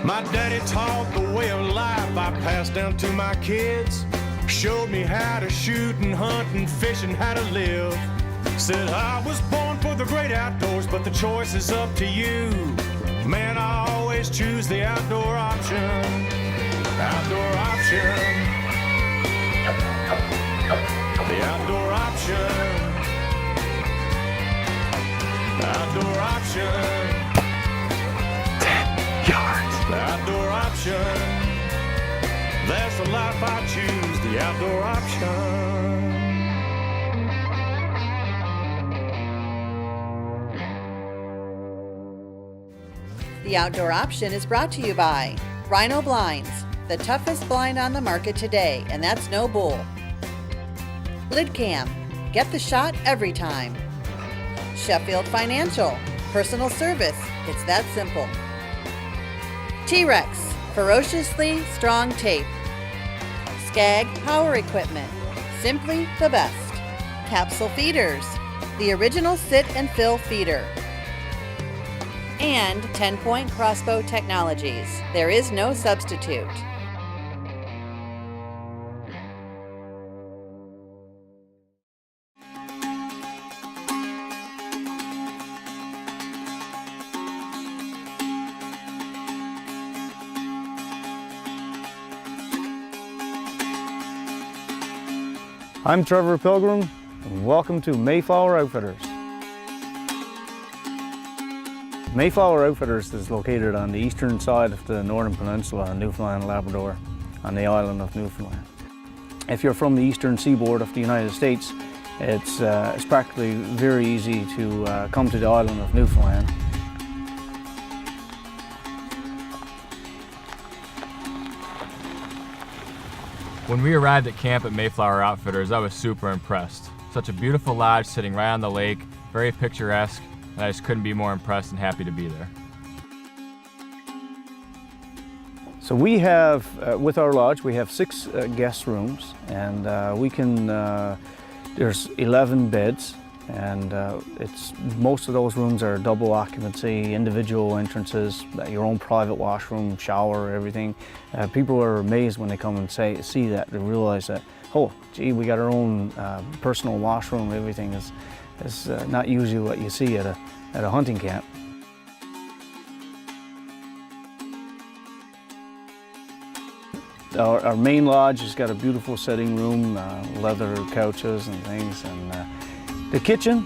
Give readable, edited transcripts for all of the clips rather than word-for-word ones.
My daddy taught the way of life I passed down to my kids. Showed me how to shoot and hunt and fish and how to live. Said I was born for the great outdoors, but the choice is up to you. Man, I always choose the outdoor option. Outdoor option. The outdoor option. Outdoor option. 10 yards. The outdoor option. That's the life I choose. The outdoor option. The Outdoor Option is brought to you by Rhino Blinds, the toughest blind on the market today, and that's no bull. LidCam, get the shot every time. Sheffield Financial, personal service, it's that simple. T-Rex, ferociously strong tape. Skag Power Equipment, simply the best. Capsule Feeders, the original sit and fill feeder. And 10-Point Crossbow Technologies. There is no substitute. I'm Trevor Pilgrim, and welcome to Mayflower Outfitters. Mayflower Outfitters is located on the eastern side of the Northern Peninsula of Newfoundland and Labrador on the island of Newfoundland. If you're from the eastern seaboard of the United States, it's practically very easy to come to the island of Newfoundland. When we arrived at camp at Mayflower Outfitters, I was super impressed. Such a beautiful lodge sitting right on the lake, very picturesque, and I just couldn't be more impressed and happy to be there. So we have, with our lodge, we have 6 guest rooms, and there's 11 beds, and most of those rooms are double occupancy, individual entrances, your own private washroom, shower, everything. People are amazed when they come and see that, they realize that, oh, gee, we got our own personal washroom. Everything is not usually what you see at a hunting camp. Our main lodge has got a beautiful sitting room, leather couches and things, and the kitchen,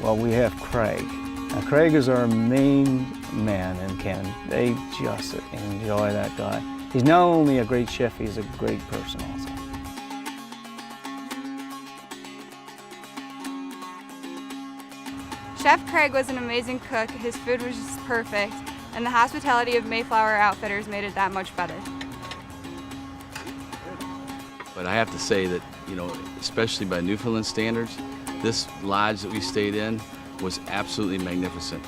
well, we have Craig. Now, Craig is our main man in Canada. They just enjoy that guy. He's not only a great chef, he's a great person also. Chef Craig was an amazing cook. His food was just perfect, and the hospitality of Mayflower Outfitters made it that much better. But I have to say that, you know, especially by Newfoundland standards, this lodge that we stayed in was absolutely magnificent.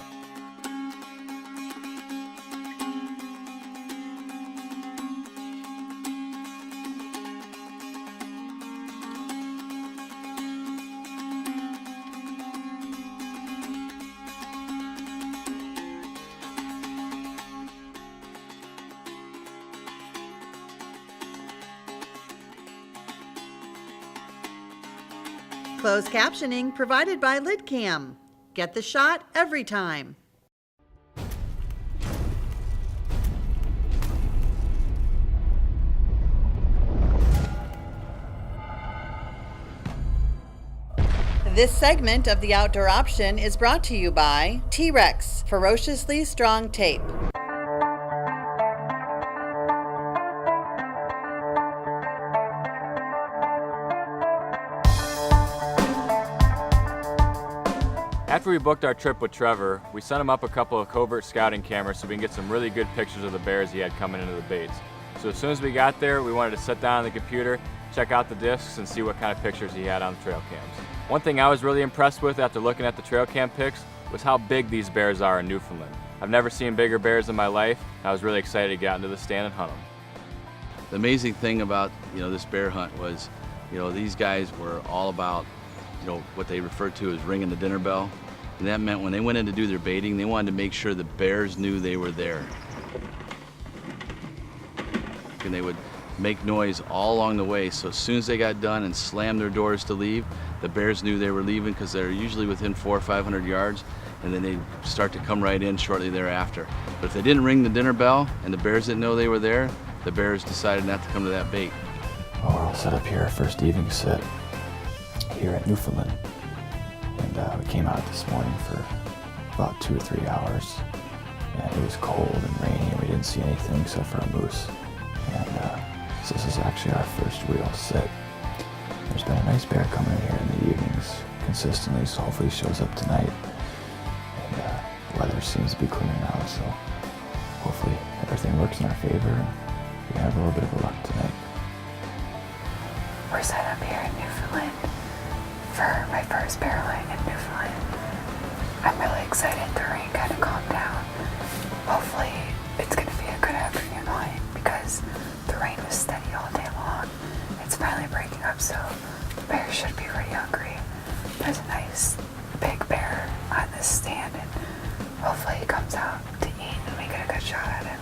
Closed captioning provided by LidCam. Get the shot every time. This segment of the Outdoor Option is brought to you by T-Rex, ferociously strong tape. After we booked our trip with Trevor, we sent him up a couple of covert scouting cameras so we can get some really good pictures of the bears he had coming into the baits. So as soon as we got there, we wanted to sit down on the computer, check out the discs, and see what kind of pictures he had on the trail cams. One thing I was really impressed with after looking at the trail cam pics was how big these bears are in Newfoundland. I've never seen bigger bears in my life, and I was really excited to get out into the stand and hunt them. The amazing thing about, this bear hunt was, these guys were all about, what they referred to as ringing the dinner bell. And that meant when they went in to do their baiting, they wanted to make sure the bears knew they were there. truck, and they would make noise all along the way. So as soon as they got done and slammed their doors to leave, the bears knew they were leaving because they're usually within 400 or 500 yards, and then they'd start to come right in shortly thereafter. But if they didn't ring the dinner bell and the bears didn't know they were there, the bears decided not to come to that bait. Well, we're all set up here, first evening sit here at Newfoundland. And we came out this morning for about 2 or 3 hours. And it was cold and rainy and we didn't see anything except for a moose. And so this is actually our first real sit. There's been a nice bear coming in here in the evenings consistently, so hopefully he shows up tonight. And the weather seems to be clearer now, so hopefully everything works in our favor and we have a little bit of luck tonight. We're set up here in Newfoundland for my first bear line in Newfoundland. I'm really excited. The rain kind of calmed down. Hopefully it's going to be a good afternoon line because the rain was steady all day long. It's finally breaking up, so the bears should be pretty hungry. There's a nice big bear on this stand, and hopefully he comes out to eat and we get a good shot at him.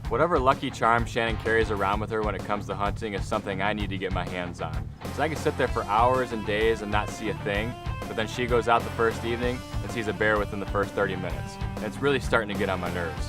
Whatever lucky charm Shannon carries around with her when it comes to hunting is something I need to get my hands on. So I can sit there for hours and days and not see a thing, but then she goes out the first evening and sees a bear within the first 30 minutes. And it's really starting to get on my nerves.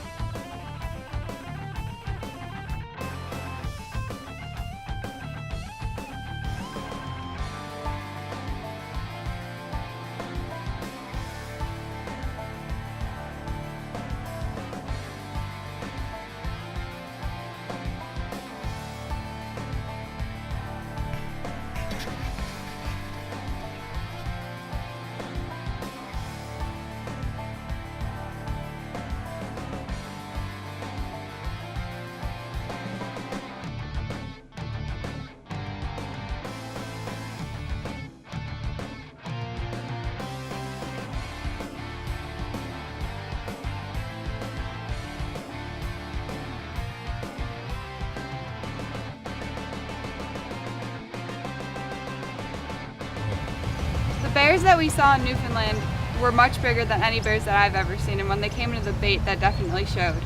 The bears that we saw in Newfoundland were much bigger than any bears that I've ever seen, and when they came into the bait, that definitely showed.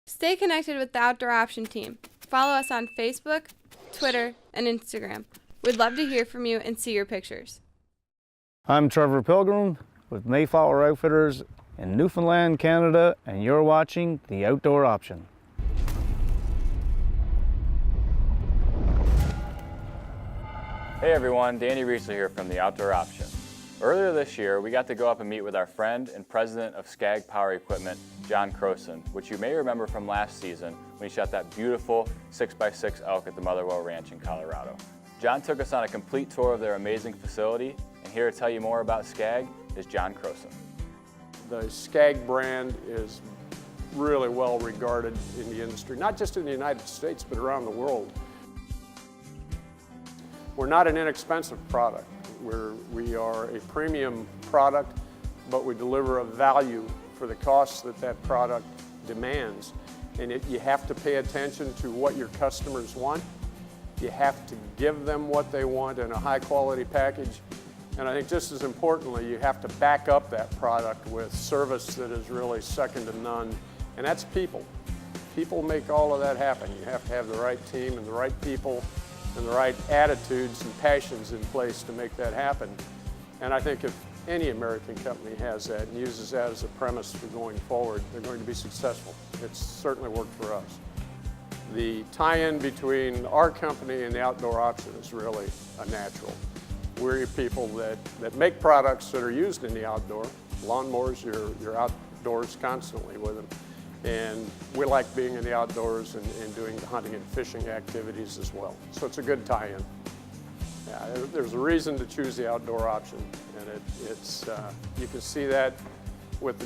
Stay connected with the Outdoor Option team. Follow us on Facebook, Twitter, and Instagram. We'd love to hear from you and see your pictures. I'm Trevor Pilgrim with MAYFLOWER Outfitters in Newfoundland, Canada, and you're watching The Outdoor Option. Hey everyone, Danny Reaser here from The Outdoor Option. Earlier this year, we got to go up and meet with our friend and president of Skag Power Equipment, John Croson, which you may remember from last season when he shot that beautiful 6x6 elk at the Motherwell Ranch in Colorado. John took us on a complete tour of their amazing facility, and here to tell you more about Skag is John Croson. The Skag brand is really well regarded in the industry, not just in the United States, but around the world. We're not an inexpensive product. We are a premium product, but we deliver a value for the costs that that product demands. And you have to pay attention to what your customers want. You have to give them what they want in a high quality package. And I think just as importantly, you have to back up that product with service that is really second to none. And that's people. People make all of that happen. You have to have the right team and the right people and the right attitudes and passions in place to make that happen. And I think if any American company has that and uses that as a premise for going forward, they're going to be successful. It's certainly worked for us. The tie-in between our company and the outdoor option is really a natural. We're people that make products that are used in the outdoor. Lawnmowers, you're outdoors constantly with them. And we like being in the outdoors and doing the hunting and fishing activities as well. So it's a good tie-in. Yeah, there's a reason to choose the outdoor option, and you can see that with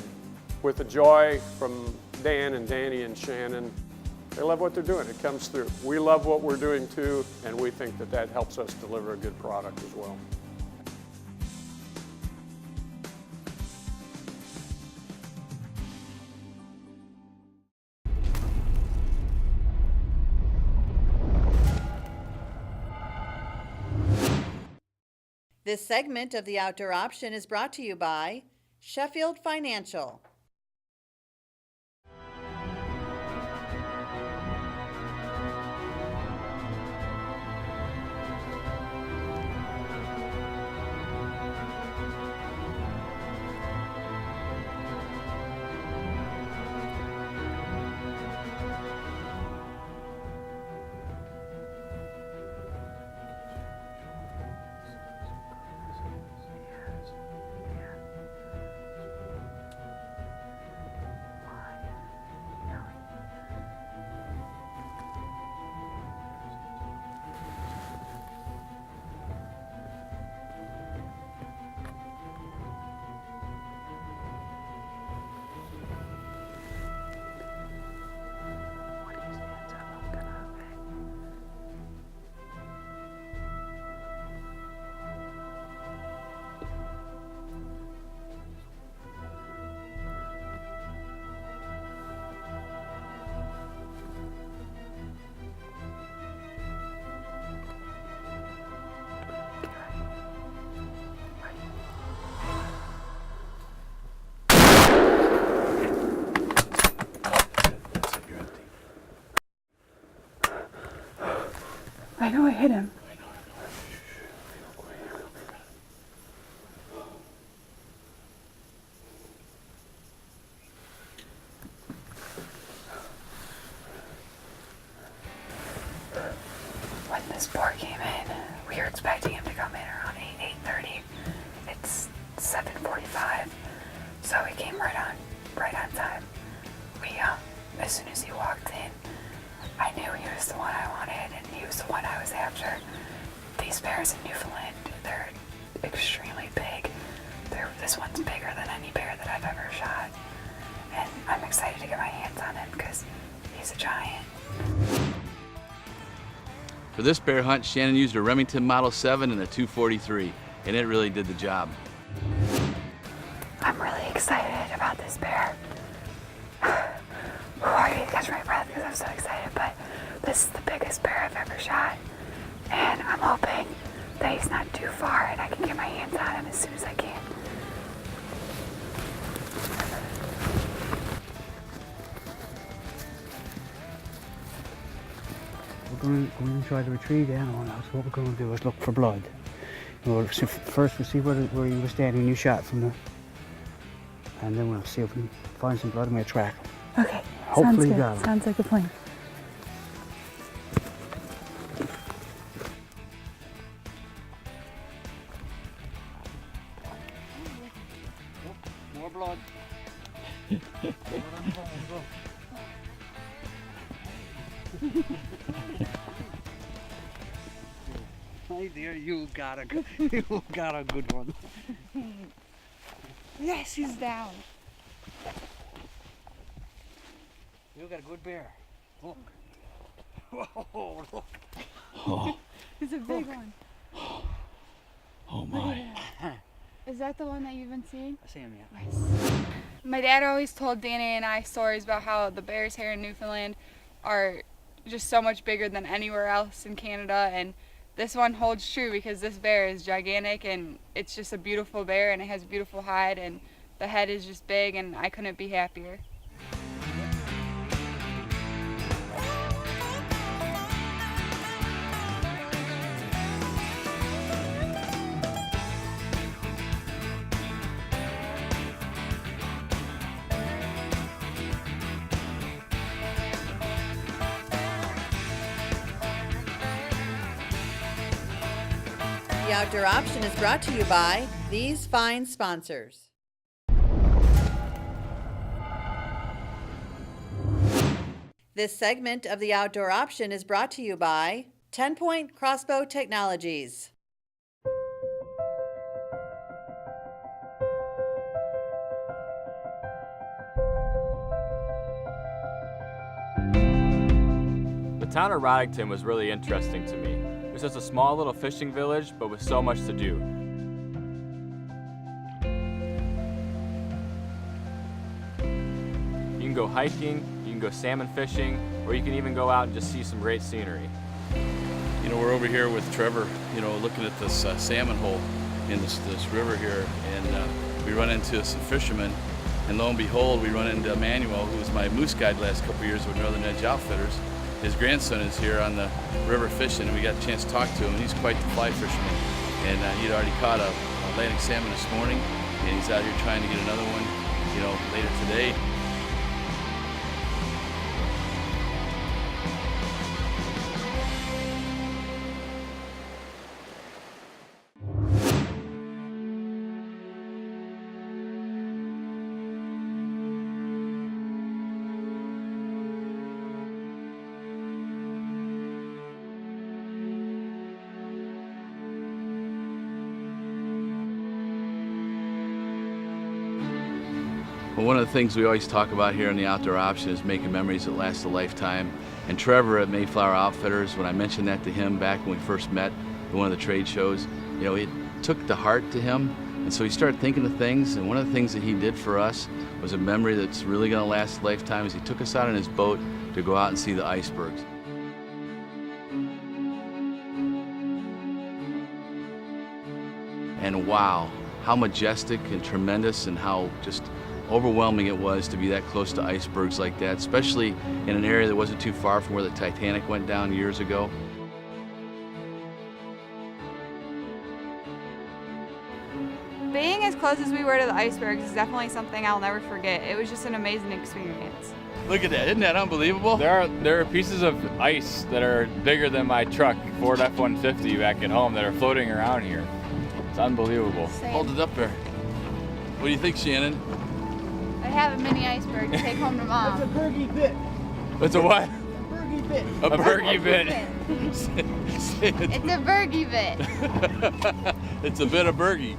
the joy from Dan and Danny and Shannon. They love what they're doing. It comes through. We love what we're doing too, and we think that that helps us deliver a good product as well. This segment of The Outdoor Option is brought to you by Sheffield Financial. I know I hit him. When this boar came in, we were expecting him to come in around 8:30. It's 7:45, so he came right on time. As soon as he walked in, I knew he was the one I wanted, and he was the one I was after. These bears in Newfoundland, they're extremely big. This one's bigger than any bear that I've ever shot. And I'm excited to get my hands on him because he's a giant. For this bear hunt, Shannon used a Remington Model 7 and a 243, and it really did the job. I'm really excited about this bear. I need to catch my breath because I'm so excited, but this is the biggest bear I've ever shot, and I'm hoping that he's not too far and I can get my hands on him as soon as I can. We're going to try to retrieve the animal now, so what we're going to do is look for blood. First we'll see where he was standing when you shot from there, and then we'll see if we can find some blood and we'll track him. Okay, Hopefully sounds got good. him. Sounds like a plan. More blood. Hi there, you got a good one. Yes, he's down. You got a good bear. Look. Whoa, look. Oh, It's a big one. oh my. Is that the one that you've been seeing? I see him, yeah. Nice. My dad always told Danny and I stories about how the bears here in Newfoundland are just so much bigger than anywhere else in Canada, and this one holds true because this bear is gigantic and it's just a beautiful bear and it has a beautiful hide and the head is just big, and I couldn't be happier. The Outdoor Option is brought to you by these fine sponsors. This segment of The Outdoor Option is brought to you by 10-Point Crossbow Technologies. The town of Rodington was really interesting to me. It was just a small little fishing village, but with so much to do. You can go hiking, you can go salmon fishing, or you can even go out and just see some great scenery. You know, we're over here with Trevor, you know, looking at this salmon hole in this river here, and we run into some fishermen, and lo and behold, we run into Emmanuel, who was my moose guide last couple of years with Northern Edge Outfitters. His grandson is here on the river fishing, and we got a chance to talk to him, and he's quite the fly fisherman. And he'd already caught a Atlantic salmon this morning, and he's out here trying to get another one, you know, later today. Well, one of the things we always talk about here in the Outdoor Option is making memories that last a lifetime. And Trevor at MAYFLOWER Outfitters, when I mentioned that to him back when we first met at one of the trade shows, you know, it took to heart to him. And so he started thinking of things, and one of the things that he did for us was a memory that's really going to last a lifetime, is he took us out on his boat to go out and see the icebergs. And wow, how majestic and tremendous, and how just overwhelming it was to be that close to icebergs like that, especially in an area that wasn't too far from where the Titanic went down years ago. Being as close as we were to the icebergs is definitely something I'll never forget. It was just an amazing experience. Look at that, isn't that unbelievable? There are pieces of ice that are bigger than my truck, Ford F-150 back at home, that are floating around here. It's unbelievable. Same. Hold it up there. What do you think, Shannon? I have a mini iceberg to take home to Mom. It's a burgy bit. It's a what? Burgy bit. A burgy bit. It's a burgy bit. It's a bit of burgy.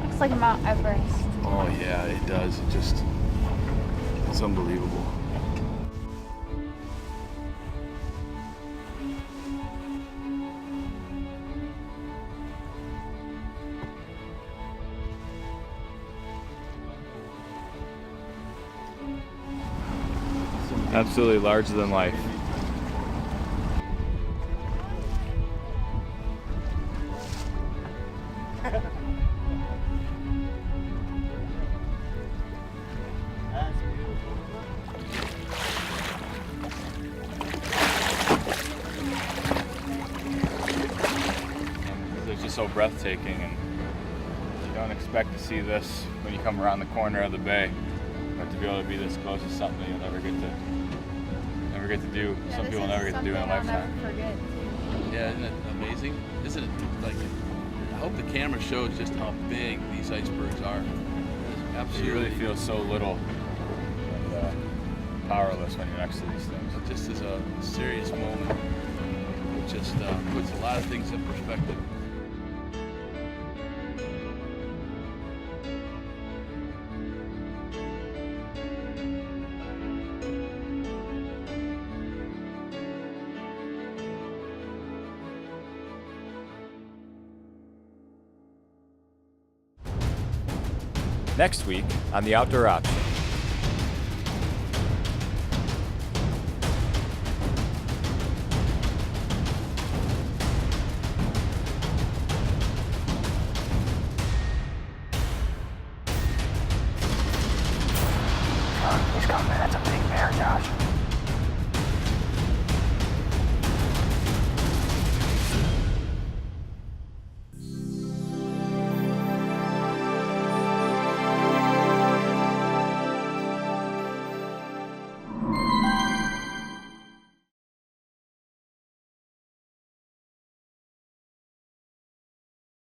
Looks like a Mount Everest. Oh yeah, it does. It's unbelievable. Absolutely larger than life. It's just so breathtaking, and you don't expect to see this when you come around the corner of the bay. But to be able to be this close is something that you'll never get to do. Some people will never get to do in a lifetime. Yeah, isn't it amazing? Isn't it like, I hope the camera shows just how big these icebergs are. It's absolutely. You really feel so little and powerless when you're next to these things. It just is a serious moment. It just puts a lot of things in perspective. Next week on The Outdoor Option.